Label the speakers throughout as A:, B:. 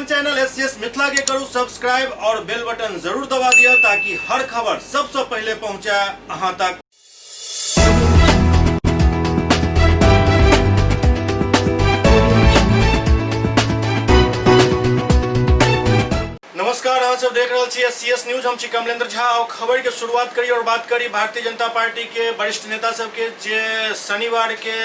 A: अपन channel SCS Mithila के करू subscribe और बेल बटन जरूर दबा दिया ताकि हर खबर सबसे पहले पहुंचे अहां तक। नमस्कार, अहाँ सब देख रहे छी एससीएस न्यूज। हम छी कमलेंद्र झा और खबर के शुरुआत करी और बात करी भारतीय जनता पार्टी के वरिष्ठ नेता सबके जे शनिवार के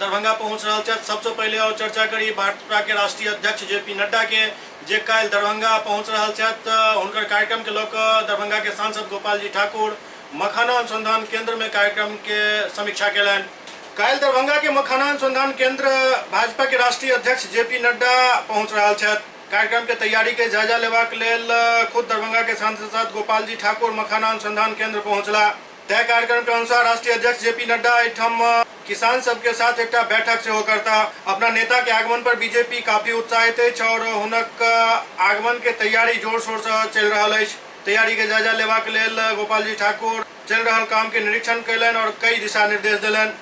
A: दरभंगा पहुंच रहा है। सबसे पहले और चर्चा करी भाजपा के राष्ट्रीय अध्यक्ष जेपी नड्डा के जे कल दरभंगा पहुंच रहा है। उनकर कार्यक्रम के लोक दरभंगा के सांसद गोपाल जी ठाकुर मखाना अनुसंधान केंद्र में कार्यक्रम के समीक्षा कैलन। कल दरभंगा के मखाना अनुसंधान केंद्र भाजपा के राष्ट्रीय अध्यक्ष जेपी नड्डा पहुंच रहा है। कार्यक्रम के तैयारी के जायजा लेबाक लेल खुद दरभंगा के सांसद गोपाल जी ठाकुर मखाना अनुसंधान केंद्र पहुंचला। तय कार्यक्रम के अनुसार राष्ट्रीय अध्यक्ष जेपी नड्डा एठम किसान सबके साथ एक बैठक से करता। अपना नेता के आगमन पर बीजेपी काफी उत्साहित है और हुनक आगमन के तैयारी जोर शोर से चल रहा है। तैयारी के जायजा लेबाक लेल गोपाल जी ठाकुर चल रहा काम के निरीक्षण कैलन और कई दिशा निर्देश दिलन।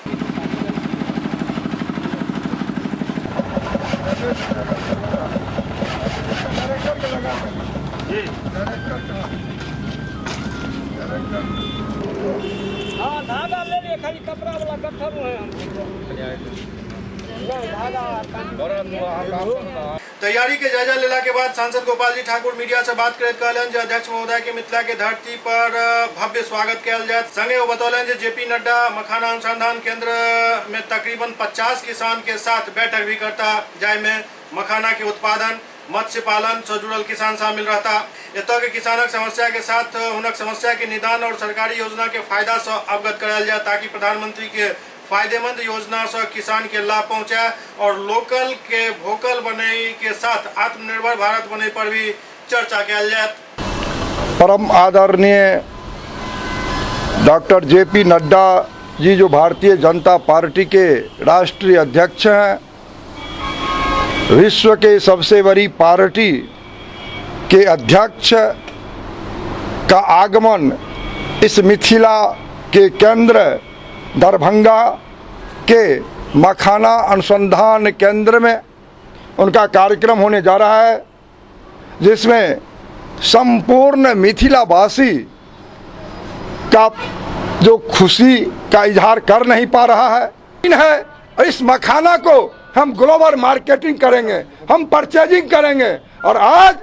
B: धागा ले लिए, खाली कपड़ा वाला गट्ठर है।
A: तैयारी के जायजा लेला के बाद सांसद गोपाल जी ठाकुर मीडिया से बात करते कहलन जे अध्यक्ष महोदय के मिथिला के धरती पर भव्य स्वागत किया जाए। संगे वो बतौलन जे जेपी नड्डा मखाना अनुसंधान केंद्र में तकरीबन 50 किसान के साथ बैठक भी करता, जाय में मखाना के उत्पादन मत्स्य पालन से जुड़ल किसान शामिल रहता। एतौ के किसानक समस्या के साथ उनक समस्या के निदान और सरकारी योजना के फायदा से अवगत करायल जाए ताकि प्रधानमंत्री के फायदेमंद योजना से किसान के लाभ पहुंचे और लोकल के वोकल बने के साथ आत्मनिर्भर भारत बने पर भी चर्चा किया जाए।
C: परम आदरणीय डॉक्टर जेपी नड्डा जी जो भारतीय जनता पार्टी के राष्ट्रीय अध्यक्ष हैं, विश्व के सबसे बड़ी पार्टी के अध्यक्ष का आगमन इस मिथिला के केंद्र दरभंगा के मखाना अनुसंधान केंद्र में उनका कार्यक्रम होने जा रहा है, जिसमें संपूर्ण मिथिलावासी का जो खुशी का इजहार कर नहीं पा रहा है। इस मखाना को हम ग्लोबल मार्केटिंग करेंगे, हम परचेजिंग करेंगे और आज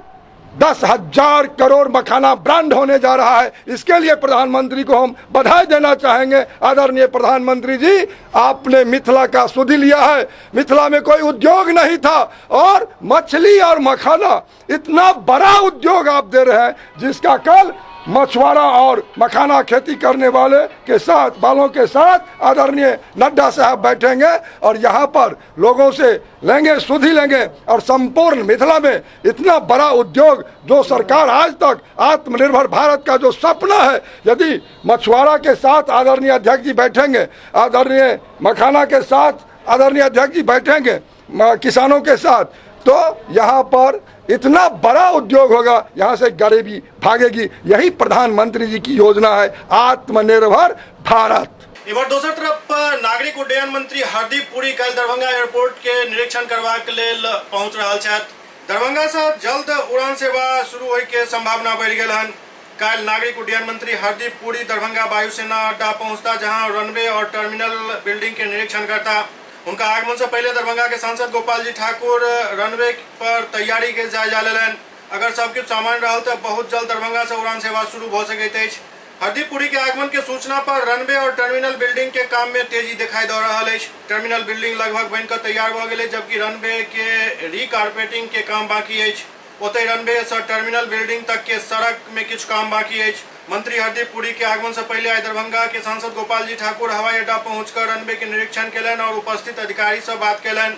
C: 10,000 करोड़ मखाना ब्रांड होने जा रहा है। इसके लिए प्रधानमंत्री को हम बधाई देना चाहेंगे। आदरणीय प्रधानमंत्री जी, आपने मिथिला का सुधि लिया है। मिथिला में कोई उद्योग नहीं था और मछली और मखाना इतना बड़ा उद्योग आप दे रहे हैं, जिसका कल मछुआरा और मखाना खेती करने वाले के साथ वालों के साथ आदरणीय नड्डा साहब बैठेंगे और यहाँ पर लोगों से लेंगे, सुधि लेंगे और संपूर्ण मिथिला में इतना बड़ा उद्योग जो सरकार आज तक आत्मनिर्भर भारत का जो सपना है, यदि मछुआरा के साथ आदरणीय अध्यक्ष जी बैठेंगे, आदरणीय मखाना के साथ आदरणीय अध्यक्ष जी बैठेंगे, किसानों के साथ, तो यहाँ पर इतना बड़ा उद्योग होगा, यहाँ से गरीबी भागेगी। यही प्रधानमंत्री जी की योजना है, आत्मनिर्भर भारत।
A: इधर दूसरी तरफ नागरिक उड्डयन मंत्री हरदीप पुरी कल दरभंगा एयरपोर्ट के निरीक्षण करबाक लेल पहुंच रहा है। दरभंगा से जल्द उड़ान सेवा शुरू होय के संभावना बढ़ गई है। कल नागरिक उड्डयन मंत्री हरदीप पुरी दरभंगा वायुसेना अड्डा पहुंचता, जहां रनवे और टर्मिनल बिल्डिंग के निरीक्षण करता। उनका आगमन से पहले दरभंगा के सांसद गोपाल जी ठाकुर रनवे पर तैयारी के जायजा लेलन। अगर सब कुछ सामान्य रहा तो बहुत जल्द दरभंगा से उड़ान सेवा शुरू हो सकैत अछि। हरदीप पुरी के आगमन के सूचना पर रनवे और टर्मिनल बिल्डिंग के काम में तेजी दिखाई दे रहा है। टर्मिनल बिल्डिंग लगभग बनकर तैयार हो गई, जबकि रनवे के रीकारपेटिंग के काम बाकी है। ओतै रनवे से टर्मिनल बिल्डिंग तक के सड़क में कुछ काम बाकी है। मंत्री हरदीप पुरी के आगमन से पहले आज दरभंगा के सांसद गोपाल जी ठाकुर हवाई अड्डा पहुंचकर रनवे के निरीक्षण कैलन और उपस्थित अधिकारी से बात कैलन।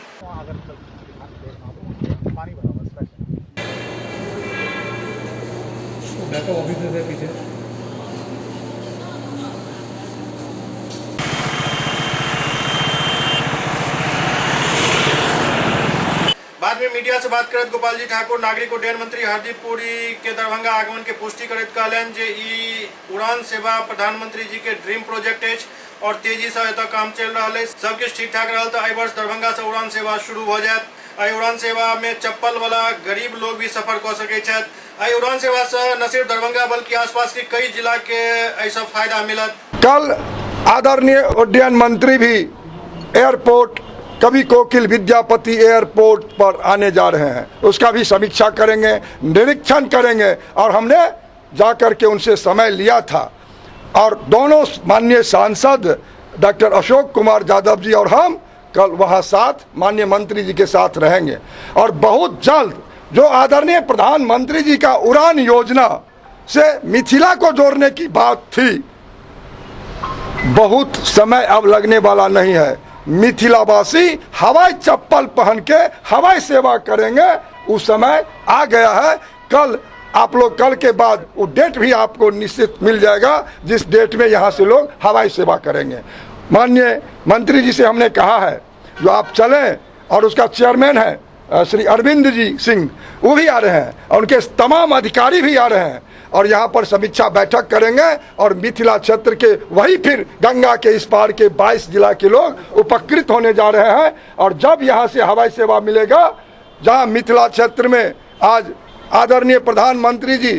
A: बाद में मीडिया से बात करते गोपाल जी ठाकुर नागरिक उड्डयन मंत्री हरदीप पुरी के दरभंगा आगमन के पुष्टि करते कहलन जे ई उड़ान सेवा प्रधानमंत्री जी के ड्रीम प्रोजेक्ट है और तेजी से एतऽ काम चल रहा है। सब कुछ ठीक ठाक रहा तो एहि वर्ष दरभंगा से उड़ान सेवा शुरू हो जाए। एहि उड़ान सेवा में चप्पल वाला गरीब लोग भी सफर कर सके छथि। एहि उड़ान सेवा से न सिर्फ दरभंगा बल्कि आसपास के कई जिला के ऐसा फायदा मिलत।
C: कल आदरणीय उड्डयन मंत्री भी एयरपोर्ट कवि कोकिल विद्यापति एयरपोर्ट पर आने जा रहे हैं, उसका भी समीक्षा करेंगे, निरीक्षण करेंगे। और हमने जाकर के उनसे समय लिया था और दोनों माननीय सांसद डॉक्टर अशोक कुमार यादव जी और हम कल वहाँ साथ माननीय मंत्री जी के साथ रहेंगे। और बहुत जल्द जो आदरणीय प्रधानमंत्री जी का उड़ान योजना से मिथिला को जोड़ने की बात थी, बहुत समय अब लगने वाला नहीं है। मिथिलावासी हवाई चप्पल पहन के हवाई सेवा करेंगे, उस समय आ गया है। कल आप लोग कल के बाद वो डेट भी आपको निश्चित मिल जाएगा जिस डेट में यहाँ से लोग हवाई सेवा करेंगे। माननीय मंत्री जी से हमने कहा है जो आप चलें, और उसका चेयरमैन है श्री अरविंद जी सिंह, वो भी आ रहे हैं और उनके तमाम अधिकारी भी आ रहे हैं और यहाँ पर समीक्षा बैठक करेंगे। और मिथिला क्षेत्र के वही फिर गंगा के इस पार के 22 जिला के लोग उपकृत होने जा रहे हैं। और जब यहाँ से हवाई सेवा मिलेगा, जहाँ मिथिला क्षेत्र में आज आदरणीय प्रधानमंत्री जी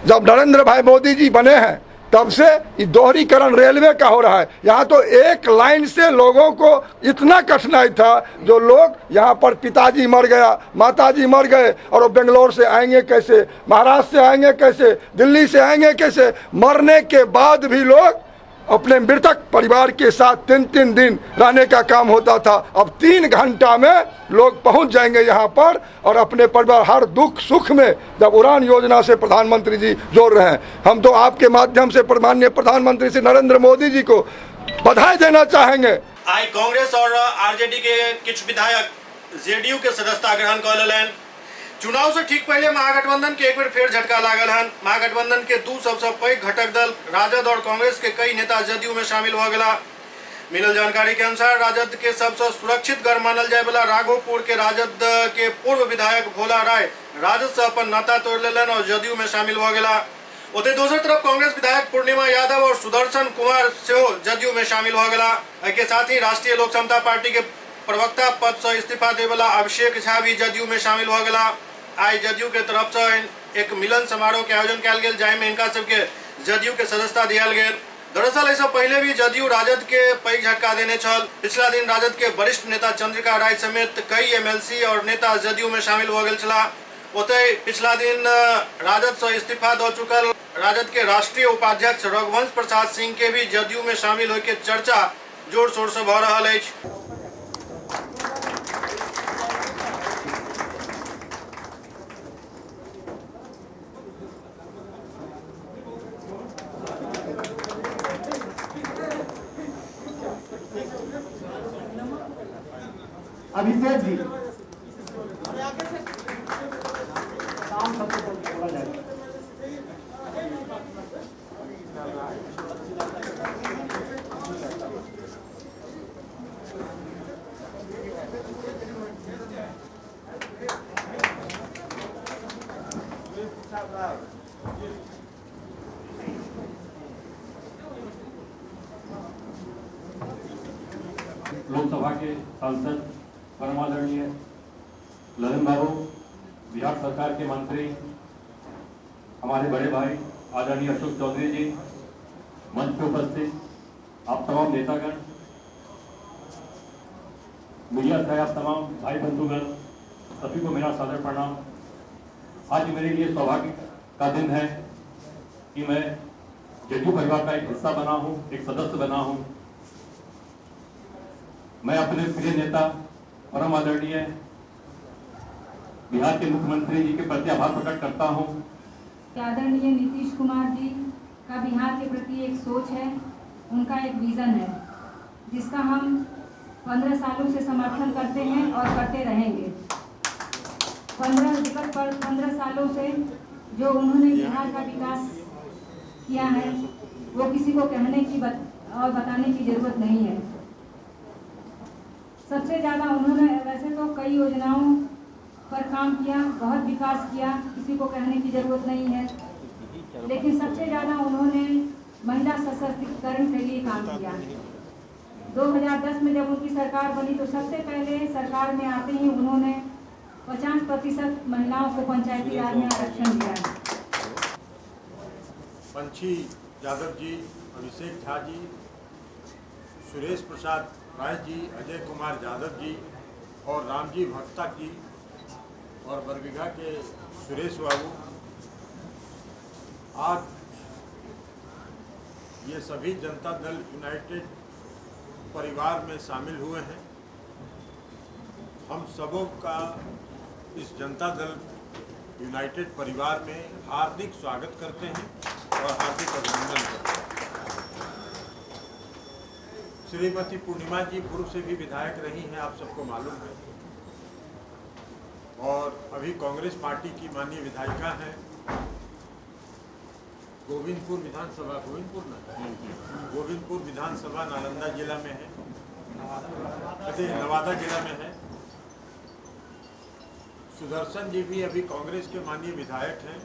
C: जब नरेंद्र भाई मोदी जी बने हैं तब से ये दोहरीकरण रेलवे का हो रहा है। यहाँ तो एक लाइन से लोगों को इतना कठिनाई था, जो लोग यहाँ पर पिताजी मर गया, माताजी मर गए और वो बेंगलोर से आएंगे कैसे, महाराष्ट्र से आएंगे कैसे, दिल्ली से आएंगे कैसे। मरने के बाद भी लोग अपने मृतक परिवार के साथ 3-3 दिन रहने का काम होता था। अब 3 घंटा में लोग पहुंच जाएंगे यहाँ पर और अपने परिवार हर दुख सुख में, जब उड़ान योजना से प्रधानमंत्री जी जोड़ रहे हैं। हम तो आपके माध्यम से माननीय प्रधानमंत्री श्री नरेंद्र मोदी जी को बधाई देना चाहेंगे।
A: आई कांग्रेस और आरजेडी के कुछ विधायक जेडीयू के सदस्यता ग्रहण कर लेन। चुनाव से ठीक पहले महागठबंधन के एक बार फिर झटका लागल हन। महागठबंधन के दू सबसे पैघ घटक दल राजद और कांग्रेस के कई नेता जदयू में शामिल हो गया। मिलल जानकारी के अनुसार राजद के सबसे सुरक्षित गढ़ मानल जाए वाला राघोपुर के राजद के पूर्व विधायक भोला राय राजद से अपन नाता तोड़ लेलन और जदयू में शामिल हो गया। ओते दूसरी तरफ कांग्रेस विधायक पूर्णिमा यादव और सुदर्शन कुमार से जदयू में शामिल हो गया। इसके साथ ही राष्ट्रीय लोक समता पार्टी के प्रवक्ता पद से इस्तीफा दे वाला अभिषेक झा भी जदयू में शामिल हो गया। आज जदयू के तरफ से एक मिलन समारोह के आयोजन किया गया, जाहि में इनका सबके जदयू के सदस्यता दिया गया। दरअसल ऐसा पहले भी जदयू राजद के पैघ झटका देने छल। पिछला दिन राजद के वरिष्ठ नेता चंद्रिका राय समेत कई एमएलसी और नेता जदयू में शामिल हो गए छला। ओते पिछला दिन राजद से इस्तीफा दे चुकल राजद के राष्ट्रीय उपाध्यक्ष रघुवंश प्रसाद सिंह के भी जदयू में शामिल होके चर्चा जोर शोर से भ रहल अछि।
D: अभिषेक जी
E: लोकसभा के सांसद परमादरणीय ललन बाबू, बिहार सरकार के मंत्री हमारे बड़े भाई आदरणीय अशोक चौधरी जी, मंच पर उपस्थित आप तमाम नेतागण, मीडिया से आप तमाम भाई बंधुगण, सभी को मेरा सादर प्रणाम। आज मेरे लिए सौभाग्य का दिन है कि मैं जदयू परिवार का एक हिस्सा बना हूं, एक सदस्य बना हूं। मैं अपने प्रिय नेता परम आदरणीय बिहार के मुख्यमंत्री जी के प्रति आभार प्रकट करता हूं।
F: आदरणीय नीतीश कुमार जी का बिहार के प्रति एक सोच है, उनका एक विजन है, जिसका हम 15 सालों से समर्थन करते हैं और करते रहेंगे। 15 सालों से जो उन्होंने बिहार का विकास किया है वो किसी को कहने की और बताने की जरूरत नहीं है। सबसे ज़्यादा उन्होंने वैसे तो कई योजनाओं पर काम किया, बहुत विकास किया, किसी को कहने की जरूरत नहीं है, लेकिन सबसे ज़्यादा उन्होंने महिला सशक्तिकरण के लिए काम किया। 2010 में जब उनकी सरकार बनी तो सबसे पहले सरकार में आते ही उन्होंने 50% महिलाओं को पंचायती राज में आरक्षण दिया है।
D: पंछी यादव जी, अभिषेक झा जी, सुरेश प्रसाद राय जी, अजय कुमार यादव जी और रामजी भक्ता जी और बरबीघा के सुरेश बाबू, आज ये सभी जनता दल यूनाइटेड परिवार में शामिल हुए हैं। हम सबों का इस जनता दल यूनाइटेड परिवार में हार्दिक स्वागत करते हैं और हार्दिक अभिनंदन करते हैं। श्रीमती पूर्णिमा जी पूर्व से भी विधायक रही हैं, आप सबको मालूम है, और अभी कांग्रेस पार्टी की माननीय विधायिका हैं। गोविंदपुर विधानसभा नालंदा जिला में है, नवादा जिला में है। सुदर्शन जी भी अभी कांग्रेस के माननीय विधायक हैं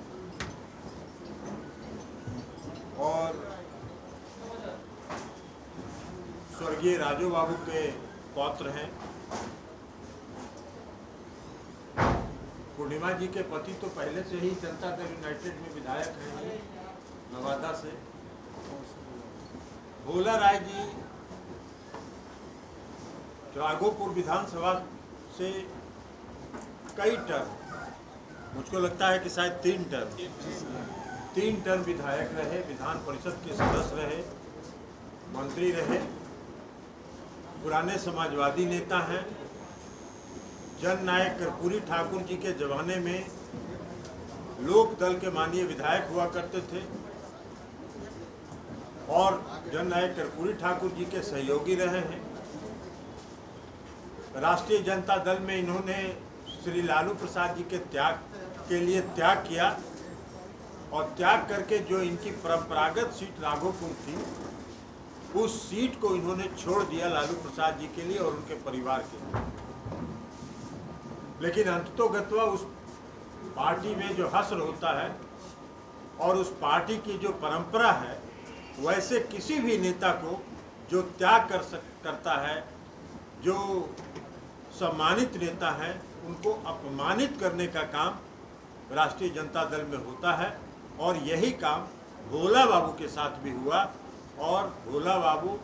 D: और स्वर्गीय राजू बाबू के पौत्र हैं। पूर्णिमा जी के पति तो पहले से ही जनता दल यूनाइटेड में विधायक हैं नवादा से। भोला राय जी राघोपुर विधानसभा से कई टर्म, मुझको लगता है कि शायद 3 टर्म विधायक रहे, विधान परिषद के सदस्य रहे, मंत्री रहे, पुराने समाजवादी नेता हैं। जननायक कर्पूरी ठाकुर जी के जमाने में लोक दल के माननीय विधायक हुआ करते थे और जननायक कर्पूरी ठाकुर जी के सहयोगी रहे हैं। राष्ट्रीय जनता दल में इन्होंने श्री लालू प्रसाद जी के लिए त्याग किया और त्याग करके जो इनकी परंपरागत सीट राघोपुर थी, उस सीट को इन्होंने छोड़ दिया लालू प्रसाद जी के लिए और उनके परिवार के लिए। लेकिन अंततोगत्वा उस पार्टी में जो हश्र होता है और उस पार्टी की जो परंपरा है, वैसे किसी भी नेता को जो त्याग करता है, जो सम्मानित नेता है, उनको अपमानित करने का काम राष्ट्रीय जनता दल में होता है। और यही काम भोला बाबू के साथ भी हुआ और भोला बाबू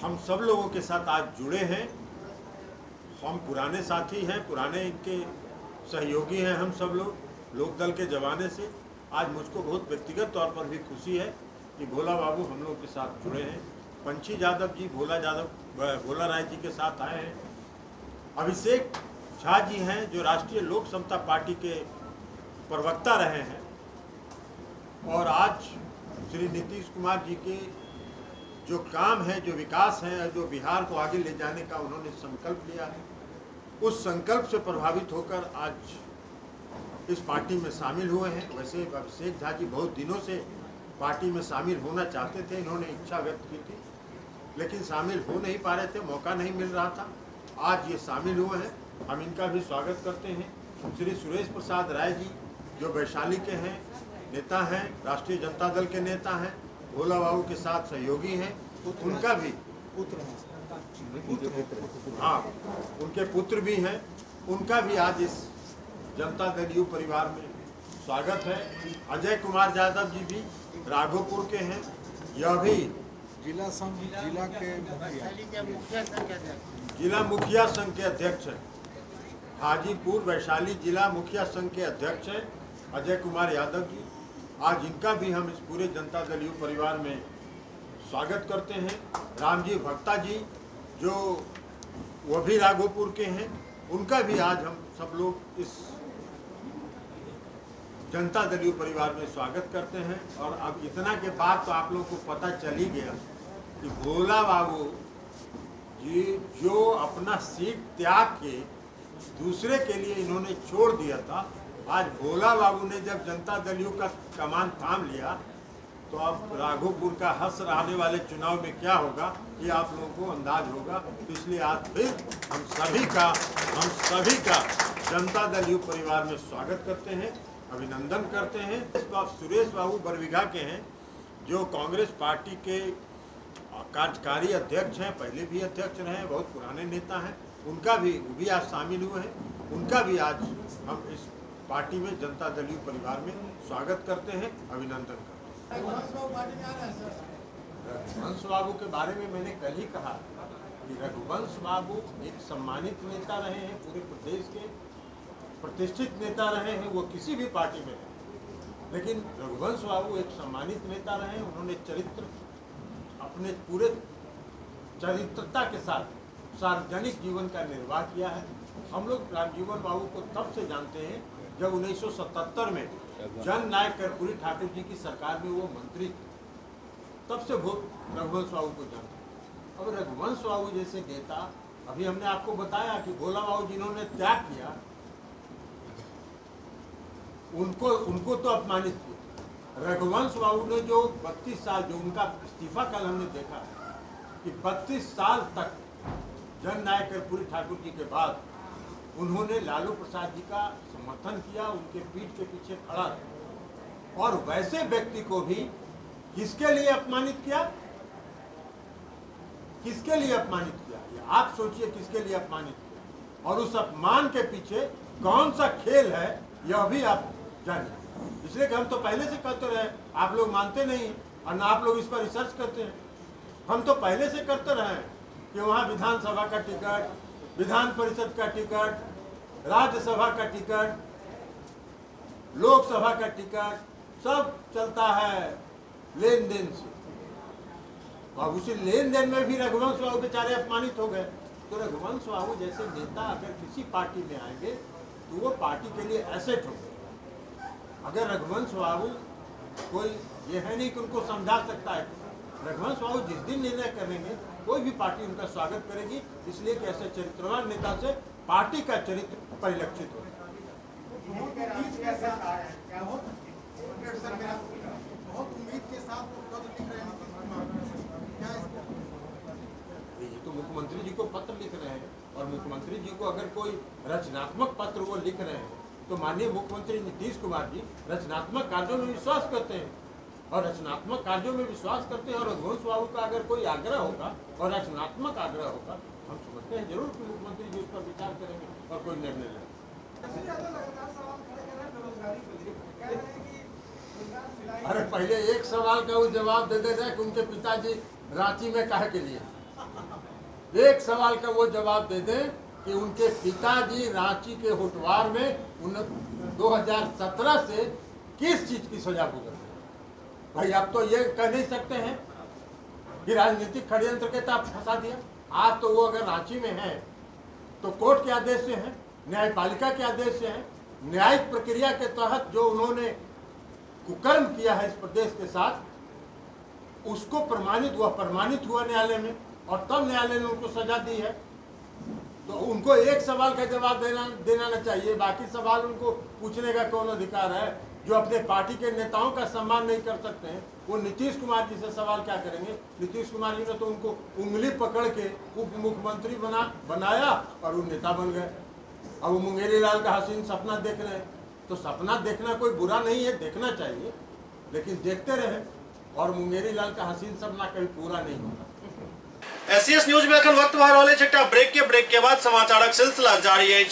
D: हम सब लोगों के साथ आज जुड़े हैं। हम पुराने साथी हैं, पुराने इनके सहयोगी हैं हम सब लोग लोक दल के जमाने से। आज मुझको बहुत व्यक्तिगत तौर पर भी खुशी है कि भोला बाबू हम लोग के साथ जुड़े हैं। पंछी यादव जी भोला राय जी के साथ आए हैं। अभिषेक झा जी हैं जो राष्ट्रीय लोक समता पार्टी के प्रवक्ता रहे हैं और आज श्री नीतीश कुमार जी के जो काम है, जो विकास है, जो बिहार को आगे ले जाने का उन्होंने संकल्प लिया है, उस संकल्प से प्रभावित होकर आज इस पार्टी में शामिल हुए हैं। वैसे अभिषेक झा जी बहुत दिनों से पार्टी में शामिल होना चाहते थे, इन्होंने इच्छा व्यक्त की थी, लेकिन शामिल हो नहीं पा रहे थे, मौका नहीं मिल रहा था। आज ये शामिल हुए हैं, हम इनका भी स्वागत करते हैं। श्री सुरेश प्रसाद राय जी जो वैशाली के हैं, नेता हैं, राष्ट्रीय जनता दल के नेता हैं, भोला बाबू के साथ सहयोगी हैं, उनका भी उनके पुत्र भी हैं, उनका भी आज इस जनता दल यू परिवार में स्वागत है। अजय कुमार यादव जी भी राघोपुर के हैं, यह भी जिला मुखिया संघ के अध्यक्ष हैं। हाजीपुर वैशाली जिला मुखिया संघ के अध्यक्ष हैं अजय कुमार यादव जी। आज इनका भी हम इस पूरे जनता दल यू परिवार में स्वागत करते हैं। रामजी भक्ता जी जो वो भी राघोपुर के हैं, उनका भी आज हम सब लोग इस जनता दल यू परिवार में स्वागत करते हैं। और अब इतना के बाद तो आप लोगों को पता चल ही गया कि भोला बाबू जी जो अपना सीट त्याग के दूसरे के लिए इन्होंने छोड़ दिया था, आज भोला बाबू ने जब जनता दल यू का कमान थाम लिया, तो अब राघोपुर का हश्र आने वाले चुनाव में क्या होगा ये आप लोगों को अंदाज होगा। तो इसलिए आज फिर हम सभी का जनता दल यू परिवार में स्वागत करते हैं, अभिनंदन करते हैं। सुरेश बाबू बरबीघा के हैं जो कांग्रेस पार्टी के कार्यकारी अध्यक्ष हैं, पहले भी अध्यक्ष रहे हैं, बहुत पुराने नेता हैं। वो भी आज शामिल हुए हैं। उनका भी आज हम इस पार्टी में, जनता दलीय परिवार में स्वागत करते हैं, अभिनंदन करते हैं। रघुवंश बाबू के बारे में मैंने कल ही कहा कि रघुवंश बाबू एक सम्मानित नेता रहे हैं, पूरे प्रदेश के प्रतिष्ठित नेता रहे हैं, वो किसी भी पार्टी में रहे, लेकिन रघुवंश बाबू एक सम्मानित नेता रहे हैं। उन्होंने चरित्र, अपने पूरे चरित्रता के साथ सार्वजनिक जीवन का निर्वाह किया है। हम लोग रामजीवन बाबू को तब से जानते हैं जब 1977 में जन नायक कर्पूरी ठाकुर जी की सरकार में वो मंत्री थे, तब से रघुवंश बाबू को जानते हैं। अब रघुवंश बाबू जैसे नेता, अभी हमने आपको बताया कि भोला बाबू जिन्होंने त्याग किया, उनको तो अपमानित किया। रघुवंश बाबू ने जो 32 साल, जो उनका इस्तीफा कल हमने देखा कि 32 साल तक जन नायक कर्पूरी ठाकुर जी के बाद उन्होंने लालू प्रसाद जी का समर्थन किया, उनके पीठ के पीछे खड़ा रहा। और वैसे व्यक्ति को भी किसके लिए अपमानित किया, किसके लिए अपमानित किया, ये आप सोचिए, किसके लिए अपमानित किया। और उस अपमान के पीछे कौन सा खेल है, यह भी आप जानिए। इसलिए कि हम तो पहले से कहते रहे, आप लोग मानते नहीं और ना आप लोग इस पर रिसर्च करते हैं। हम तो पहले से करते रहे कि वहाँ विधानसभा का टिकट, विधान परिषद का टिकट, राज्यसभा का टिकट, लोकसभा का टिकट, सब चलता है लेन देन से। और उसी लेन देन में भी रघुवंश बाबू बेचारे अपमानित हो गए। तो रघुवंश बाबू जैसे नेता अगर किसी पार्टी में आएंगे तो वो पार्टी के लिए एसेट होंगे। अगर रघुवंश बाबू, कोई ये है नहीं कि उनको समझा सकता है, रघुवंश बाबू जिस दिन निर्णय करेंगे कोई भी पार्टी उनका स्वागत करेगी, इसलिए कि ऐसे चरित्रवान नेता से पार्टी का चरित्र परिलक्षित होगा। ये तो मुख्यमंत्री जी को पत्र लिख रहे हैं, और मुख्यमंत्री जी को अगर कोई रचनात्मक पत्र वो लिख रहे हैं तो माननीय मुख्यमंत्री नीतीश कुमार जी रचनात्मक कार्यों में विश्वास करते हैं, और रचनात्मक कार्यों में विश्वास करते हैं। और रघुवंश बाबू का अगर कोई आग्रह होगा और रचनात्मक आग्रह होगा, हम समझते हैं जरूर कि मुख्यमंत्री जी उस पर विचार करेंगे और कोई निर्णय लेंगे। अरे पहले एक सवाल का वो जवाब दे दे रहे कि उनके पिताजी रांची में काहे के लिए। एक सवाल का वो जवाब दे दें कि उनके पिताजी रांची के होटवार में 2017 से किस चीज की सजा भुगत रहे। भाई अब तो ये कह नहीं सकते हैं कि राजनीतिक षड्यंत्र के तहत फंसा दिया। आज तो वो अगर रांची में है तो कोर्ट के आदेश से है, न्यायपालिका के आदेश से है, न्यायिक प्रक्रिया के तहत जो उन्होंने कुकर्म किया है इस प्रदेश के साथ, उसको प्रमाणित हुआ न्यायालय में, और तब न्यायालय ने उनको सजा दी है। तो उनको एक सवाल का जवाब देना न चाहिए, बाकी सवाल उनको पूछने का कौन अधिकार है। जो अपने पार्टी के नेताओं का सम्मान नहीं कर सकते हैं, वो नीतीश कुमार जी से सवाल क्या करेंगे। नीतीश कुमार जी ने तो उनको उंगली पकड़ के उप मुख्यमंत्री बनाया और वो नेता बन गए। अब वो मुंगेरी लाल का हसीन सपना देख रहे हैं, तो सपना देखना कोई बुरा नहीं है, देखना चाहिए, लेकिन देखते रहे। और मुंगेरी लाल का हसीन सपना कभी पूरा नहीं होगा।
A: एससीएस न्यूज में अखन वक्त बाहर वाले छठा ब्रेक के बाद समाचारक सिलसिला जारी है।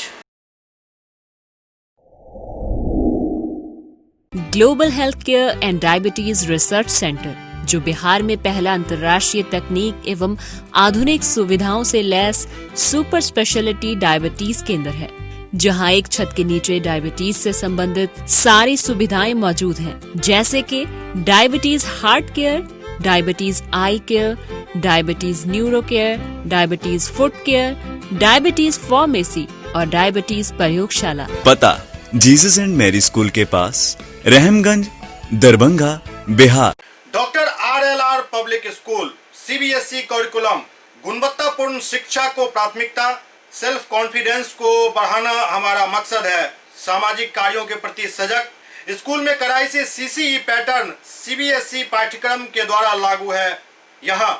G: Global health care and diabetes research centre, जो बिहार में पहला अंतर्राष्ट्रीय तकनीक एवं आधुनिक सुविधाओं से लैस सुपर स्पेशलिटी डायबिटीज केंद्र है, जहां एक छत के नीचे डायबिटीज से संबंधित सारी सुविधाएं मौजूद हैं, जैसे कि diabetes heart care, diabetes eye care, diabetes neuro care, diabetes foot care, diabetes pharmacy और डायबिटीज प्रयोगशाला।
H: पता जीसस एंड मैरी स्कूल के पास, Rahamganj, Darbhanga, Bihar.
A: Doctor RLR public school, CBSE curriculum, गुणवत्तापूर्ण शिक्षा को प्राथमिकता, सेल्फ कॉन्फिडेंस को बढ़ाना हमारा मकसद है। सामाजिक कार्यों के प्रति सजग। स्कूल में कड़ाई से CCE पैटर्न CBSE पाठ्यक्रम के द्वारा लागू है। यहाँ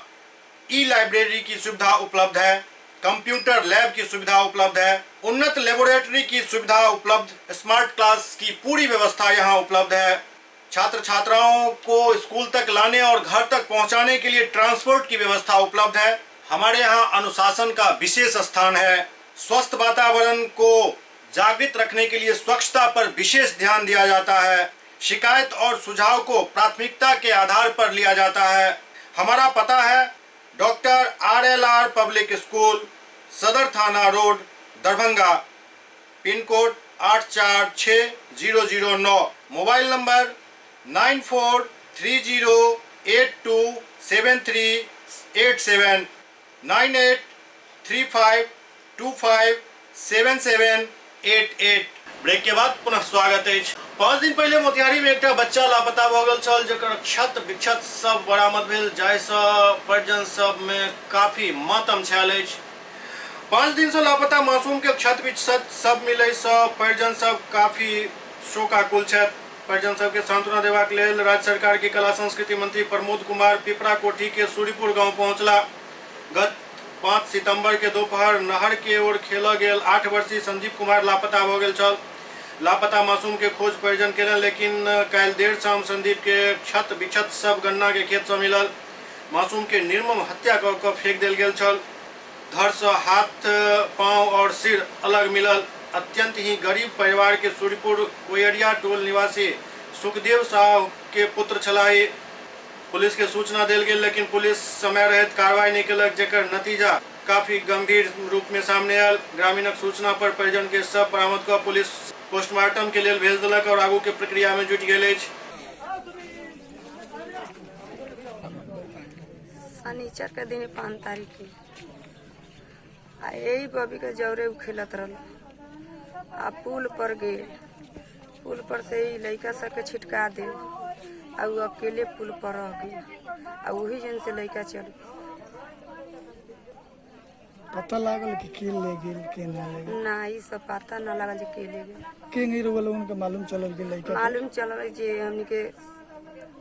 A: ई-लाइब्रेरी की सुविधा उपलब्ध है, कंप्यूटर लैब की सुविधा उपलब्ध है, उन्नत लेबोरेटरी की सुविधा उपलब्ध, स्मार्ट क्लास की पूरी व्यवस्था यहाँ उपलब्ध है। छात्र छात्राओं को स्कूल तक लाने और घर तक पहुँचाने के लिए ट्रांसपोर्ट की व्यवस्था उपलब्ध है। हमारे यहाँ अनुशासन का विशेष स्थान है। स्वस्थ वातावरण को जागृत रखने के लिए स्वच्छता पर विशेष ध्यान दिया जाता है। शिकायत और सुझाव को प्राथमिकता के आधार पर लिया जाता है। हमारा पता है डॉक्टर RLR पब्लिक स्कूल, सदर थाना road, Darbhanga, pin code 846009, mobile number 9430827387, 9835257788। Break के बाद पुनः स्वागत है। 5 दिन पहले मोतिहारी में एक बच्चा लापता भ गेल छल, जकर क्षत विक्षत सब बरामद भेल, जाहिसँ परिजन सब में काफी मातम छायल अछि। 5 दिन से लापता मासूम के क्षत विक्षत सब मिले से परिजन सब काफी शोकाकुल छथि। परिजन सब के सांत्वना देबाक लेल राज्य सरकार के कला संस्कृति मंत्री प्रमोद कुमार पिपरा कोठी के सूरीपुर गांव पहुंचला। गत 5 सितंबर के दोपहर नहर के ओर खेला गेल 8 वर्षीय संदीप कुमार लापता भ गेल छल। लापता मासूम के खोज परिजन केलनि, लेकिन काल्हि देर शाम संदीप के क्षत विक्षत सब गन्ना के खेत से मिलल। मासूम के निर्मम हत्या कऽ कऽ फेंक देल गेल छल। धड़ से हाथ, पांव और सिर अलग मिलल। अत्यंत ही गरीब परिवार के सूरीपुर कोयरिया टोल निवासी सुखदेव साहु के पुत्र छलाही। पुलिस के सूचना देल गेल, लेकिन पुलिस समय रहत कार्रवाई नहीं केलक, जेकर नतीजा काफी गंभीर रूप में सामने आयल। ग्रामीणक सूचना पर परिजन के सब बरामद कऽ पुलिस पोस्टमार्टम के लेल भेज देलक और आगू के प्रक्रिया में जुटि गेल अछि।
I: शनिचर के दिन 5 तारीख के यही बबी के जौरे खेलत रहल आ पुल पर गेल। पुल पर से ही लड़का सबके छिटका दे आ उ अकेले पुल पर रह गई आ वही जन से लड़का चल।
B: पता लागल कि के ले गेल के ना ले गेल?
I: ना ई सब पता ना लागल जे के ले गेल।
B: के नहीं रोल उनके मालूम चलल कि लड़का
I: मालूम चलल जे हमनी के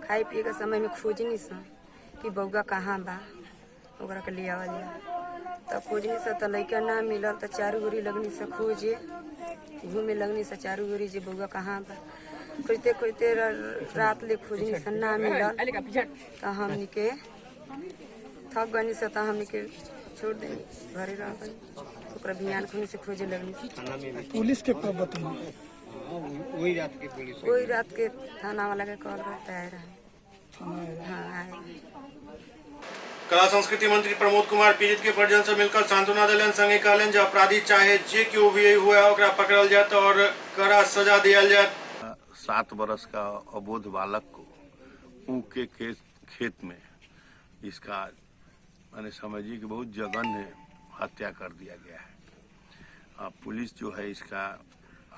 I: खाए पिए के समय में खोजनी सा कि बौआ कहाँ बा, ओकरा के ले आवल जा। तब खोजनी से तो लड़का ना मिलल, तो चारू गोरी लगनी से खोजे, घूमे लगनी से चारू गोरी जे बौआ कहाँ बा। खोजते खोजते रात ले खोजनी से ना मिलल, तो हमनी के थक गनी से तो हमनी के छोड़ देनी, घरे रह गनी। ओकरा बिहान खुनी से खोजे लगनी।
B: पुलिस के कब बताई?
I: वही रात के थाना वाला के कॉल करते आए रहे। हाँ आए।
A: कला संस्कृति मंत्री प्रमोद कुमार पीड़ित के परिजन से मिलकर सांत्वना दिलन, संगे कहलन जे अपराधी चाहे जे क्यों भी हुआ ओकरा पकड़ल जात और कड़ा सजा दियल जात।
J: 7 वर्ष का अबोध बालक को ऊख के खेत में इसका मैंने समझिए कि बहुत जघन्य हत्या कर दिया गया है। पुलिस जो है इसका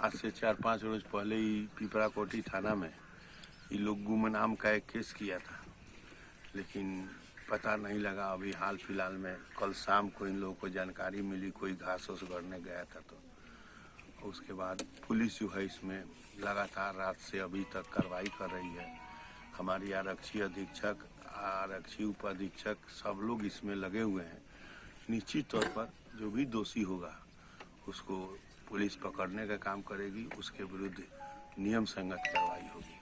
J: आज से 4-5 रोज पहले ही पिपरा कोठी थाना में ये लोग गुमनाम का एक केस किया था, लेकिन पता नहीं लगा। अभी हाल फिलहाल में कल शाम को इन लोगों को जानकारी मिली, कोई घास उस गड़ने गया था, तो उसके बाद पुलिस जो है इसमें लगातार रात से अभी तक कार्रवाई कर रही है। हमारी आरक्षी अधीक्षक, आरक्षी उप अधीक्षक सब लोग इसमें लगे हुए हैं। निश्चित तौर पर जो भी दोषी होगा उसको पुलिस पकड़ने का काम करेगी, उसके विरुद्ध नियम संगत कार्रवाई होगी।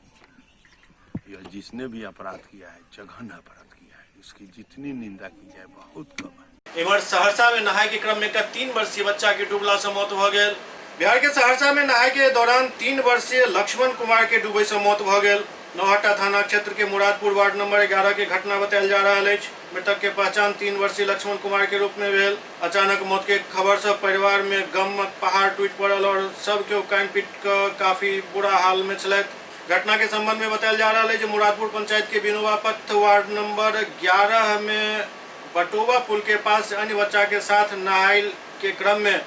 J: यह जिसने भी अपराध किया है, जघन्य अपराध किया है, इसकी जितनी निंदा की जाए बहुत कम है।
A: इमर सहरसा में नहाय के क्रम में 3 वर्षीय बच्चा के डूबला से मौत भ गेल। बिहार के सहरसा में नहाय के दौरान 3 वर्षीय लक्ष्मण कुमार के डूबे से मौत भ गेल। नौहट्टा थाना क्षेत्र के मुरादपुर वार्ड नंबर 11 के घटना बतायल जा रहा है। मृतक के पहचान 3 वर्षीय लक्ष्मण कुमार के रूप में भेल। अचानक मौत के खबर से परिवार में गमक पहाड़ टूट पड़ल और सबके कान पीट कर काफी बुरा हाल में छलैथ। घटना के संबंध में बताया जा रहा है कि मुरादपुर पंचायत के बिनुवा पथ वार्ड नंबर 11 में बटोवा पुल के पास अन्य बच्चा के साथ नहाय के क्रम में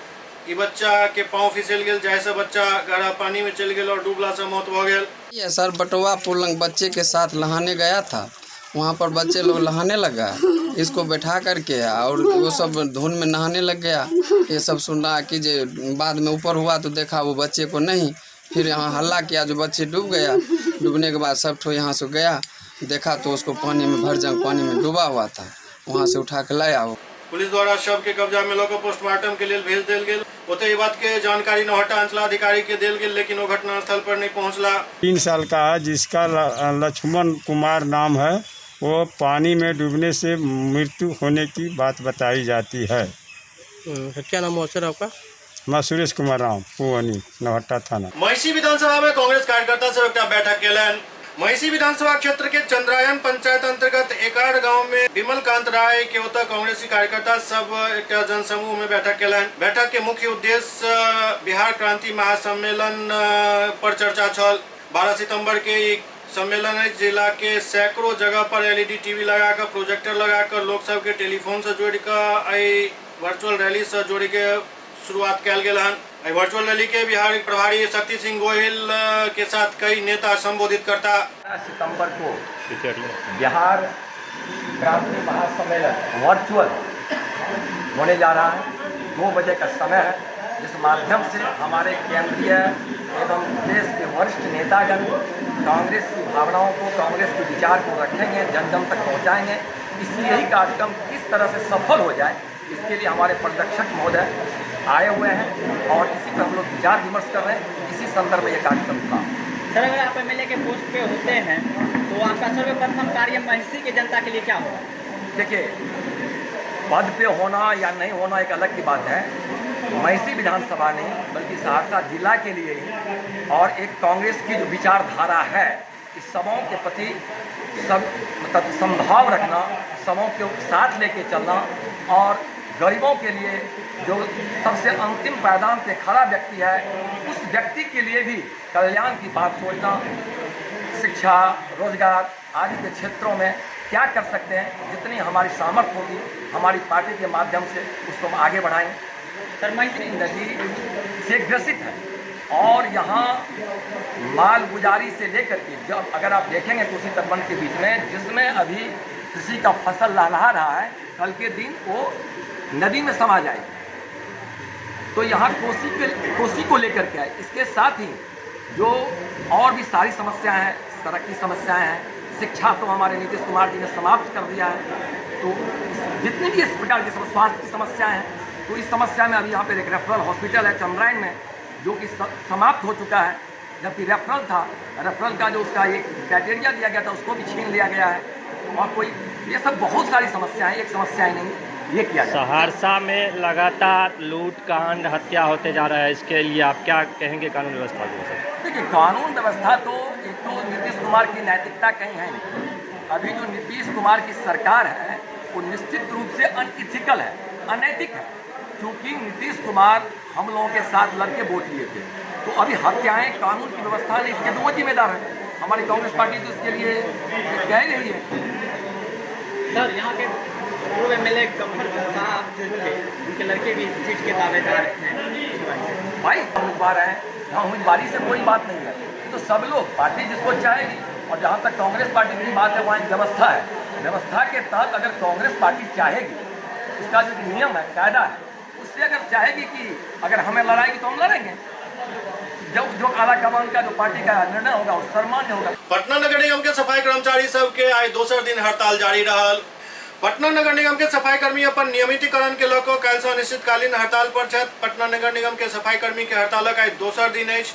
A: ये बच्चा के पांव फिसल गेल, जैसे बच्चा गहरा पानी में चल गया और डूबला से मौत हो गया।
K: ये सर बटोवा पुल बच्चे के साथ नहाने गया था, वहाँ पर बच्चे लोग नहाने लगा, इसको बैठा करके और वो सब धुन में नहाने लग गया। ये सब सुना कि जे बाद में ऊपर हुआ तो देखा वो बच्चे को नहीं, फिर यहाँ हल्ला किया, जो बच्चे डूब गया। डूबने के बाद सब ठो यहाँ से गया, देखा तो उसको पानी में भरजंग पानी में डूबा हुआ था, वहाँ से उठा के लाया।
A: पुलिस द्वारा शव के कब्जा में लोग पोस्टमार्टम के लिए भेज दिल गेल। ओते ये बात के जानकारी नौहट्टा अंचलाधिकारी के दिल गेल, लेकिन वो घटनास्थल पर नहीं पहुंचला।
L: 3 साल का है जिसका लक्ष्मण कुमार नाम है, वो पानी में डूबने से मृत्यु होने की बात बताई जाती है।
B: क्या नाम है सर आपका?
L: मैं सुरेश कुमार राम पुवनी नवहट्टा थाना।
A: महिषी विधानसभा में कांग्रेस कार्यकर्ता से एकटा बैठक केलन। महिषी विधानसभा क्षेत्र के चंद्रायन पंचायत अंतर्गत एकाड़ गांव में विमलकांत राय के ओतऽ कांग्रेसी कार्यकर्ता सब एक जनसमूह में बैठक केलन। बैठक के मुख्य उद्देश्य बिहार क्रांति महासम्मेलन पर चर्चा छल। 12 सितंबर के सम्मेलन जिला के सैकड़ों जगह पर LED टीवी लगाकर प्रोजेक्टर लगाकर लोग सब के टेलीफोन से जोड़ कर वर्चुअल रैली से जोड़ के शुरुआत कल गेल हन। वर्चुअल रैली के बिहार प्रभारी शक्ति सिंह गोहिल के साथ कई नेता संबोधित करता।
M: सितंबर को बिहार क्रांति महासम्मेलन वर्चुअल होने जा रहा है। 2 बजे का समय है, जिस माध्यम से हमारे केंद्रीय एवं देश के वरिष्ठ नेतागण कांग्रेस की भावनाओं को, कांग्रेस के विचार को रखेंगे, जन जन तक पहुंचाएंगे। इसलिए यही कार्यक्रम किस तरह से सफल हो जाए, इसके लिए हमारे परिरक्षक महोदय आए हुए हैं और इसी पर हम लोग विचार विमर्श कर रहे हैं। इसी संदर्भ में ये कार्यक्रम था।
B: सर, अगर आप MLA के पोस्ट पे होते हैं तो आपका सर्वप्रथम कार्य महिषी के जनता के लिए क्या होगा?
M: देखिए, पद पे होना या नहीं होना एक अलग की बात है। महिषी विधानसभा नहीं बल्कि सहरसा जिला के लिए ही और एक कांग्रेस की जो विचारधारा है, इस सबों के प्रति मतलब संभाव रखना, सबों के साथ लेके चलना और गरीबों के लिए जो सबसे अंतिम पायदान पे खड़ा व्यक्ति है, उस व्यक्ति के लिए भी कल्याण की बात सोचना, शिक्षा, रोजगार आदि के क्षेत्रों में क्या कर सकते हैं, जितनी हमारी सामर्थ्य होगी हमारी पार्टी के माध्यम से उसको हम आगे बढ़ाएं।
B: सर, महिषी
M: नदी से ग्रसित है और यहाँ माल गुजारी से लेकर के जब अगर आप देखेंगे कोसी तटबंध के बीच में, जिसमें अभी किसी का फसल लहलहा रहा है, कल के दिन वो नदी में समा जाएगी। तो यहाँ कोसी को लेकर के आए। इसके साथ ही जो और भी सारी समस्याएं हैं, सड़क की समस्याएं हैं, शिक्षा तो हमारे नीतीश कुमार जी ने समाप्त कर दिया है। तो जितनी भी इस प्रकार की स्वास्थ्य की समस्याएं हैं, तो इस समस्या में अभी यहाँ पे एक रेफरल हॉस्पिटल है चंद्रायन में, जो कि समाप्त हो चुका है। जबकि रेफरल था, रेफरल का जो उसका एक क्राइटेरिया दिया गया था उसको भी छीन लिया गया है। और कोई ये सब बहुत सारी समस्याएं, एक समस्याएं नहीं, ये किया जाए।
B: सहरसा में लगातार लूट कांड हत्या होते जा रहा है, इसके लिए आप क्या कहेंगे कानून व्यवस्था को?
M: देखिए, कानून व्यवस्था तो एक तो नीतीश कुमार की नैतिकता कहीं है नहीं। अभी जो नीतीश कुमार की सरकार है वो निश्चित रूप से अनइथिकल है, अनैतिक है। क्योंकि नीतीश कुमार हम लोगों के साथ लड़के वोट लिए थे, तो अभी हत्याएं कानून की व्यवस्था नहीं, इसके तो वो जिम्मेदार है। हमारी कांग्रेस पार्टी तो इसके लिए कह रही है।
B: सर, यहाँ के पूर्व MLA गंभीर साहब जो थे, उनके लड़के भी सीट के दावेदार हैं।
M: भाई उम्मीदवार हैं, यहाँ उम्मीदवारी से कोई बात नहीं है। तो सब लोग पार्टी जिसको चाहेगी, और जहाँ तक कांग्रेस पार्टी की बात है वहाँ एक व्यवस्था है। व्यवस्था के तहत अगर कांग्रेस पार्टी चाहेगी, उसका जो नियम है, कायदा है, उससे अगर चाहेगी कि अगर हमें लड़ाएगी तो हम लड़ेंगे। जो आला कमान का जो पार्टी का निर्णय होगा वो सर्वमान्य होगा।
A: पटना नगर निगम के सफाई कर्मचारी सब के आज दोसर दिन हड़ताल जारी रहल। पटना नगर निगम के सफाई कर्मी अपन नियमितीकरण के लऽ कऽ काल्हि सँ अनिश्चितकालीन हड़ताल पर छथि। पटना नगर निगम के सफाई कर्मी के हड़तालक आज दोसर दिन अछि।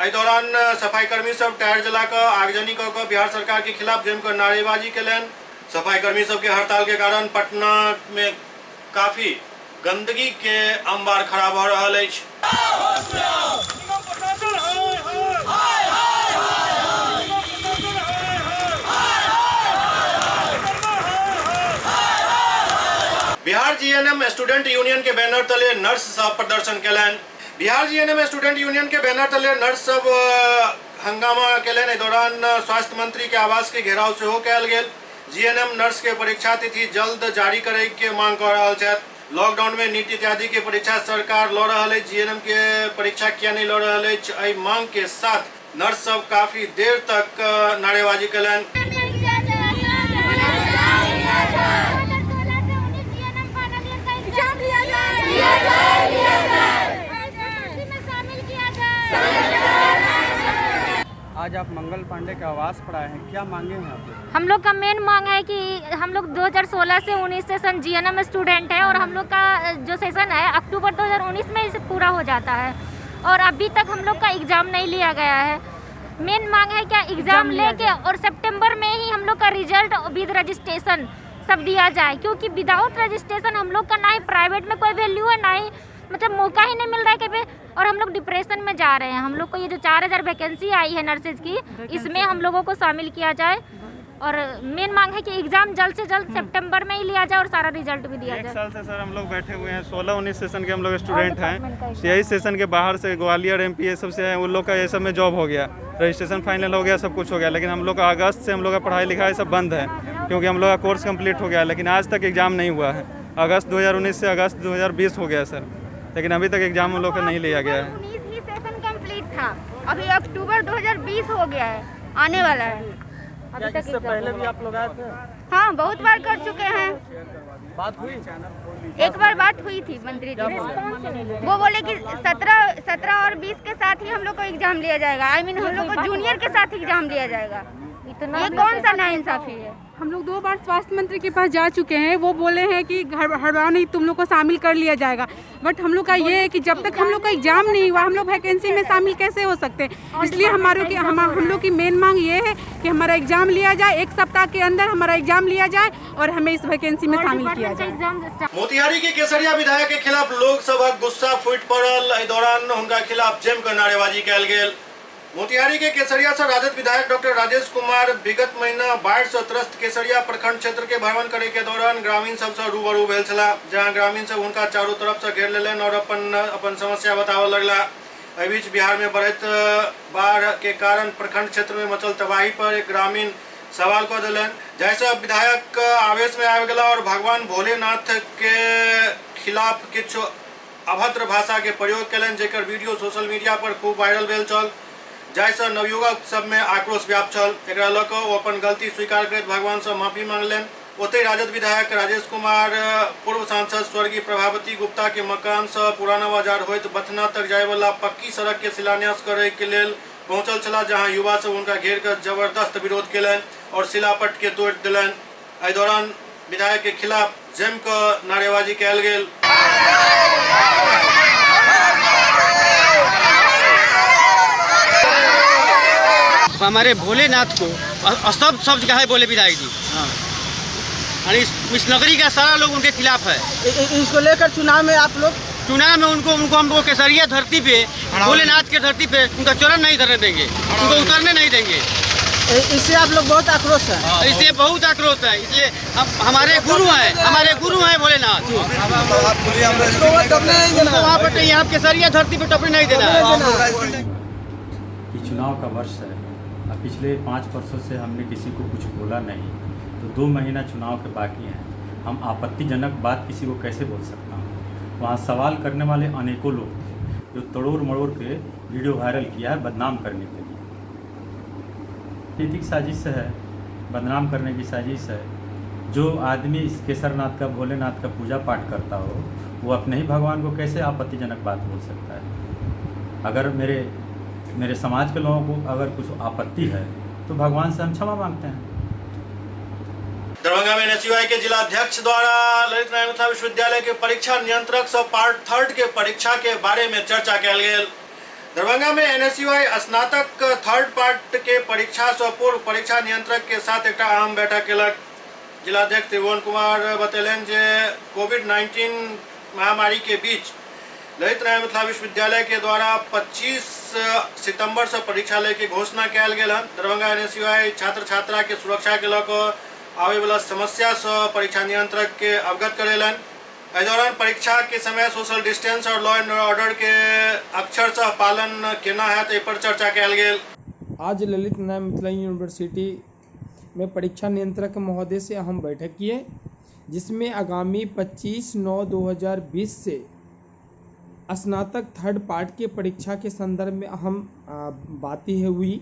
A: एहि दौरान सफाई कर्मी सब टायर जला कऽ आगजनी कऽ कऽ बिहार सरकार के खिलाफ जमकर नारेबाजी केलनि। सफाई कर्मी सब के हड़ताल के कारण पटना में काफी गंदगी के अंबार खड़ा भऽ रहल अछि। बिहार GNM स्टूडेंट यूनियन के बैनर तले नर्स सब प्रदर्शन केलनि। बिहार GNM स्टूडेंट यूनियन के बैनर तले नर्स सब हंगामा केलनि। एहि दौरान स्वास्थ्य मंत्री के आवास के घेराव सेहो कयल गेल। GNM नर्स के परीक्षा तिथि जल्द जारी करय के मांग कऽ रहल छथि। लॉकडाउन में नीट इत्यादि के परीक्षा सरकार लऽ रहल अछि, GNM के परीक्षा किया नहीं लऽ रहल अछि। एहि मांग के साथ नर्स सब काफी देर तक नारेबाजी केलनि।
N: आज आप मंगल पांडे के आवास पर आए हैं, क्या मांगे हैं आप?
O: हम लोग का मेन मांग है कि हम लोग 2016 से 19 सेशन GNM स्टूडेंट है और हम लोग का जो सेशन है अक्टूबर 2019 में इसे पूरा हो जाता है और अभी तक हम लोग का एग्ज़ाम नहीं लिया गया है। मेन मांग है क्या एग्ज़ाम लेके और सितंबर में ही हम लोग का रिजल्ट विद रजिस्ट्रेशन सब दिया जाए, क्योंकि विदाउट रजिस्ट्रेशन हम लोग का ना ही प्राइवेट में कोई वैल्यू है, ना ही मतलब मौका ही नहीं मिल रहा है कहीं पे, और हम लोग डिप्रेशन में जा रहे हैं। हम लोग को ये जो 4000 वैकेंसी आई है नर्सेज की, इसमें हम लोगों को शामिल किया जाए। और मेन मांग है कि एग्जाम जल्द से जल्द सितंबर में ही लिया जाए और सारा रिजल्ट भी दिया जाए।
N: एक साल से सर हम लोग बैठे हुए हैं, 16-19 सेशन के हम लोग स्टूडेंट हैं। 23 सेशन के बाहर से ग्वालियर MP ये सब से हैं, उन लोग का ये सब में जॉब हो गया, रजिस्ट्रेशन फाइनल हो गया, सब कुछ हो गया। लेकिन हम लोग का अगस्त से हम लोग का पढ़ाई लिखाई सब बंद है, क्योंकि हम लोग का कोर्स कंप्लीट हो गया, लेकिन आज तक एग्ज़ाम नहीं हुआ है। अगस्त 2019 से अगस्त 2020 हो गया सर, लेकिन अभी तक एग्ज़ाम हम लोग का नहीं लिया गया है।
P: 19 ही सेशन कंप्लीट था, अभी अक्टूबर 2020 हो गया है, आने वाला है। अभी तक
N: इससे पहले भी आप लोग आए थे?
P: हाँ, बहुत बार कर चुके हैं।
N: बात हुई?
P: एक बार बात हुई थी मंत्री जी से, वो बोले कि 17 और 20 के साथ ही हम लोग को एग्जाम लिया जाएगा। हम लोग को जूनियर के साथ एग्जाम लिया जाएगा। ये कौन सा नाइंसाफी है?
Q: हम लोग 2 बार स्वास्थ्य मंत्री के पास जा चुके हैं, वो बोले हैं कि हर बार नहीं तुम लोग को शामिल कर लिया जाएगा। बट हम लोग का ये है कि जब तक हम लोग का एग्जाम नहीं हुआ, हम लोग वैकेंसी में शामिल कैसे हो सकते हैं? इसलिए हम लोग की मेन मांग ये है कि हमारा एग्जाम लिया जाए, 1 सप्ताह के अंदर हमारा एग्जाम लिया जाए और हमें इस वैकेंसी में शामिल किया जाए।
A: मोतिहारी के केसरिया विधायक के खिलाफ लोकसभा गुस्सा फूट पड़ल। एहि दौरान हुनका खिलाफ जम कर नारेबाजी कयल गेल। मोतिहारी के केसरिया से राजद विधायक डॉक्टर राजेश कुमार विगत महीना बाढ़ से त्रस्त केसरिया प्रखंड क्षेत्र के भ्रमण करे के दौरान ग्रामीण सबसे रूबरू भेल छला, जहां ग्रामीण सब हुनका चारों तरफ से घेर लेलन और अपन समस्या बताबऽ लगला। एहि बीच बिहार में बढ़त बाढ़ के कारण प्रखंड क्षेत्र में मचल तबाही पर एक ग्रामीण सवाल कर दिलन, जैसे विधायक आवेश में आबि गेला और भगवान भोलेनाथ के खिलाफ किछु अभद्र भाषा के प्रयोग कयलनि, जेकर वीडियो सोशल मीडिया पर खूब वायरल भेल छल, जाहिसँ नवयुवक सब में आक्रोश व्याप्त छल। एकरा लऽ कऽ ओ अपन गलती स्वीकार करैत भगवान से माफी मांगलनि। ओतहि राजद विधायक राजेश कुमार पूर्व सांसद स्वर्गीय प्रभावती गुप्ता के मकान से पुराना बाजार होइत बथना तक जाय वाला पक्की सड़क के शिलान्यास करे के लेल पहुंचल छला, जहां युवा सब उनका घेर कर जबरदस्त विरोध केलनि और शिलापट के तोड़ दिलनि। एहि दौरान विधायक के खिलाफ जम कऽ नारेबाजी कयल गेल।
R: हमारे भोलेनाथ को असभ शब्द कहा है बोले विधायक जी। और इस नगरी का सारा लोग उनके खिलाफ है।
S: इसको लेकर चुनाव में आप लोग
R: उनको हम लोग केसरिया धरती पे, भोलेनाथ के धरती पे उनका चरण नहीं धरने देंगे, उनको उतरने नहीं देंगे।
S: इससे आप लोग बहुत आक्रोश है?
R: इससे बहुत आक्रोश है। इसलिए हमारे गुरु हैं भोलेनाथ। वहाँ पर यहाँ केसरिया धरती पे टपने नहीं देना है।
T: चुनाव का वर्ष है, अब पिछले 5 वर्षों से हमने किसी को कुछ बोला नहीं, तो 2 महीना चुनाव के बाकी हैं, हम आपत्तिजनक बात किसी को कैसे बोल सकता हूँ? वहाँ सवाल करने वाले अनेकों लोग थे जो तोड़ मड़ोड़ के वीडियो वायरल किया है बदनाम करने के लिए। नैतिक साजिश है, बदनाम करने की साजिश है। जो आदमी इस केसरनाथ का, भोलेनाथ का पूजा पाठ करता हो, वो अपने ही भगवान को कैसे आपत्तिजनक बात बोल सकता है? अगर मेरे समाज के लोगों को अगर कुछ आपत्ति है तो भगवान से हम क्षमा मांगते हैं।
A: दरभंगा में एनएसयूआई के जिला अध्यक्ष द्वारा ललित नारायण मिथिला विश्वविद्यालय के परीक्षा नियंत्रक सब पार्ट 3 के परीक्षा के बारे में चर्चा कयल गेल। दरभंगा में एनएसयूआई स्नातक 3rd पार्ट के परीक्षा से पूर्व परीक्षा नियंत्रक के साथ एक आम बैठक केलक। जिलाध्यक्ष त्रिभुवन कुमार बतेलनि जे कोविड-19 महामारी के बीच ललित नारायण मिथिला विश्वविद्यालय के द्वारा 25 सितंबर से परीक्षा लेके घोषणा कयल गेल हन। दरभंगा एनएसयूआई छात्र छात्रा के सुरक्षा के लऽ आवे वाला समस्या से परीक्षा नियंत्रक के अवगत करेलन। एहि दौरान परीक्षा के समय सोशल डिस्टेंस और लॉ एंड ऑर्डर के अक्षरशः पालन केना हैत एहि पर चर्चा कयल गेल।
S: आज ललित नारायण मिथिला यूनिवर्सिटी में परीक्षा नियंत्रक महोदय से अहम बैठक किए, जिसमें आगामी 25/9/2020 से स्नातक 3rd पार्ट के परीक्षा के संदर्भ में अहम बातें हुई।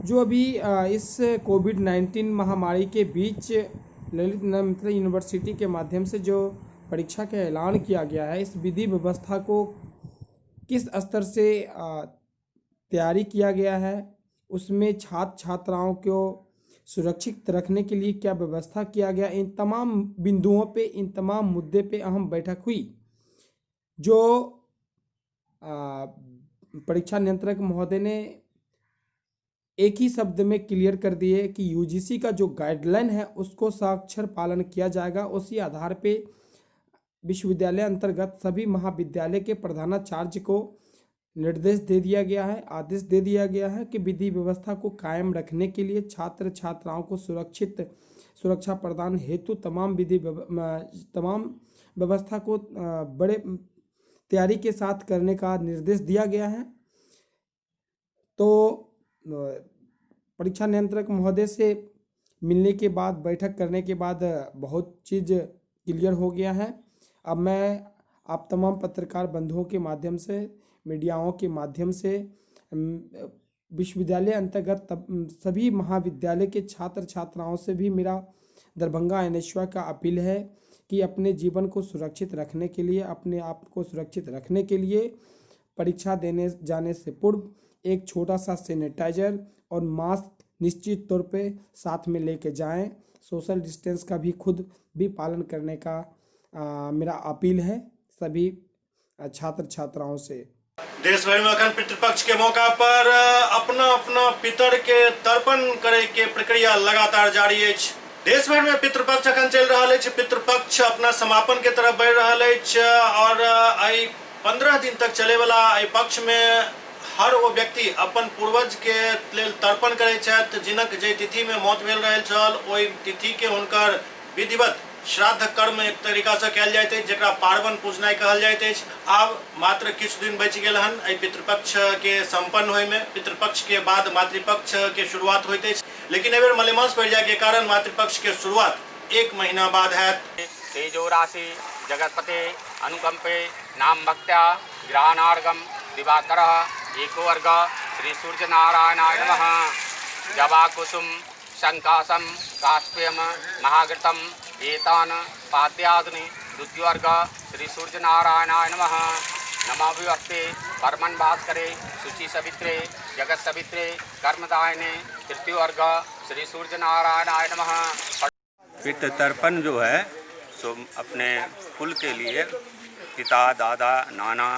S: जो अभी इस कोविड-19 महामारी के बीच ललित नारायण मिथिला यूनिवर्सिटी के माध्यम से जो परीक्षा का ऐलान किया गया है, इस विधि व्यवस्था को किस स्तर से तैयारी किया गया है, उसमें छात्र छात्राओं को सुरक्षित रखने के लिए क्या व्यवस्था किया गया, इन तमाम बिंदुओं पे, इन तमाम मुद्दे पे अहम बैठक हुई। जो परीक्षा नियंत्रक महोदय ने एक ही शब्द में क्लियर कर दिए कि यूजीसी का जो गाइडलाइन है उसको साक्षर पालन किया जाएगा। उसी आधार पे विश्वविद्यालय अंतर्गत सभी महाविद्यालय के प्रधानाचार्य को निर्देश दे दिया गया है, आदेश दे दिया गया है कि विधि व्यवस्था को कायम रखने के लिए छात्र छात्राओं को सुरक्षा प्रदान हेतु तमाम व्यवस्था को बड़े तैयारी के साथ करने का निर्देश दिया गया है। तो परीक्षा नियंत्रक महोदय से मिलने के बाद, बैठक करने के बाद बहुत चीज़ क्लियर हो गया है। अब मैं आप तमाम पत्रकार बंधुओं के माध्यम से, मीडियाओं के माध्यम से विश्वविद्यालय अंतर्गत सभी महाविद्यालय के छात्र छात्राओं से भी मेरा दरभंगा एनएसयूआई का अपील है कि अपने जीवन को सुरक्षित रखने के लिए, अपने आप को सुरक्षित रखने के लिए परीक्षा देने जाने से पूर्व एक छोटा सा सैनिटाइजर और मास्क निश्चित तौर पे साथ में लेके जाएं। सोशल डिस्टेंस का भी खुद भी पालन करने का मेरा अपील है सभी छात्र छात्राओं से।
A: देश भर में अखन पितृपक्ष के मौका पर अपना अपना पितर के तर्पण करे के प्रक्रिया लगातार जारी है। देश भर में पितृपक्ष अखन चल रहा है। पितृपक्ष अपना समापन के तरफ बढ़ रहा है और 15 दिन तक चले वाला पक्ष में हर वो व्यक्ति अपन पूर्वज के लेल तर्पण करे छथि, जिनक जे तिथि में मौत भेल रहल छल ओहि तिथि के हुनकर विधिवत श्राद्ध कर्म एक तरीका से कयल जाइत अछि, जेकरा पार्वन पूजनाइ कहल जाइत अछि। आब मात्र किछु दिन बचि गेल हन एहि पितृपक्ष के संपन्न होय में। पितृपक्ष के बाद मातृपक्ष के शुरुआत होइत अछि, लेकिन एहि बेर मलेमास पड़ि जाय के कारण मातृपक्ष के शुरुआत 1 महीना बाद हैत।
U: तेजो राशि जगतपते अनुकंपे नाम भक्त्या ग्रहणार्घम दिवाकरः एको वर्ग श्री सूर्य नारायणाय नमः। जवा कुसुम शंकासम काष्पेयम महाघृतम एतान पाद्याग्नि द्वितीयवर्ग श्री सूर्य नारायणाय नमः। नमोभिवक्ते परमन भास्करे शुचि सवित्रे जगत सवित्रे कर्मदायिने तृतीयवर्ग श्री सूर्य नारायणाय नमः।
V: पितृ तर्पण जो है सो अपने कुल के लिए पिता दादा नाना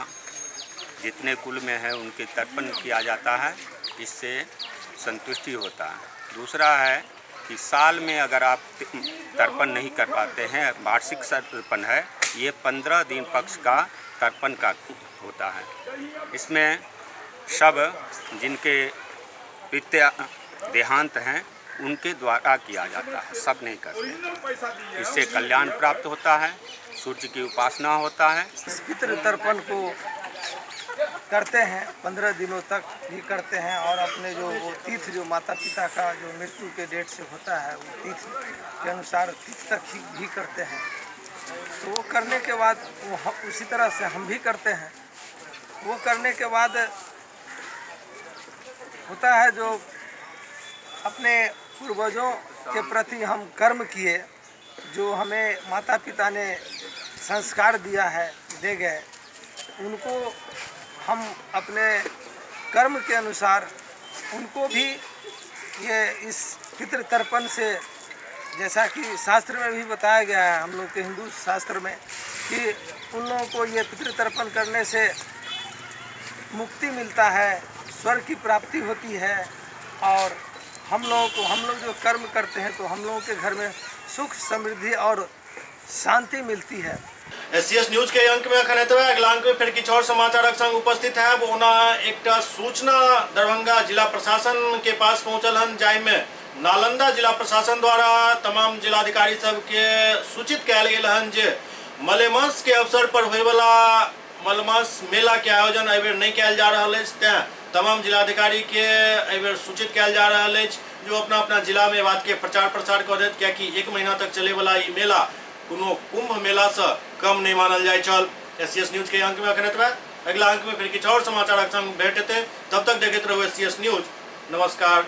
V: जितने कुल में है उनके तर्पण किया जाता है, इससे संतुष्टि होता है। दूसरा है कि साल में अगर आप तर्पण नहीं कर पाते हैं, वार्षिक तर्पण है, ये 15 दिन पक्ष का तर्पण का होता है। इसमें सब जिनके पितृ देहांत हैं उनके द्वारा किया जाता है, सब नहीं करते। इससे कल्याण प्राप्त होता है, सूर्य की उपासना होता है।
W: इस पितृ तर्पण को करते हैं 15 दिनों तक भी करते हैं और अपने जो वो तीर्थ जो माता पिता का जो मृत्यु के डेट से होता है वो तीर्थ के अनुसार तीर्थ तक ही भी करते हैं। तो वो करने के बाद वो उसी तरह से हम भी करते हैं। वो करने के बाद होता है जो अपने पूर्वजों के प्रति हम कर्म किए, जो हमें माता पिता ने संस्कार दिया है, दे गए, उनको हम अपने कर्म के अनुसार उनको भी ये इस पितृ तर्पण से, जैसा कि शास्त्र में भी बताया गया है हम लोग के हिंदू शास्त्र में, कि उन लोगों को ये पितृ तर्पण करने से मुक्ति मिलता है, स्वर्ग की प्राप्ति होती है और हम लोग जो कर्म करते हैं तो हम लोगों के घर में सुख समृद्धि और शांति मिलती है।
A: एससीएस न्यूज के अंक में अखन एतबे। अगला अंक में फिर किछु और समाचारक संग उपस्थित है। ओना एकटा सूचना दरभंगा जिला प्रशासन के पास पहुंचल हन, जाहि में नालंदा जिला प्रशासन द्वारा तमाम जिलाधिकारी सबके सूचित कयल गेल हन जे मलेमास के अवसर पर होय वाला मलेमास मेला के आयोजन एहि बेर नहीं कयल जा रहल अछि। तें तमाम जिलाधिकारी के एहि बेर सूचित कयल जा रहल अछि जो अपना अपना जिला में बात के प्रचार प्रसार कऽ देत, कियाकि 1 महीना तक चले वाला ई मेला कोनो कुंभ मेला से कम नहीं मानल जाय छल। एससीएस न्यूज के अंक में अखन एतबे। अगला अंक में फिर किछु और समाचारक संग भेट हेतै। तब तक देखैत रहू एससीएस न्यूज। नमस्कार।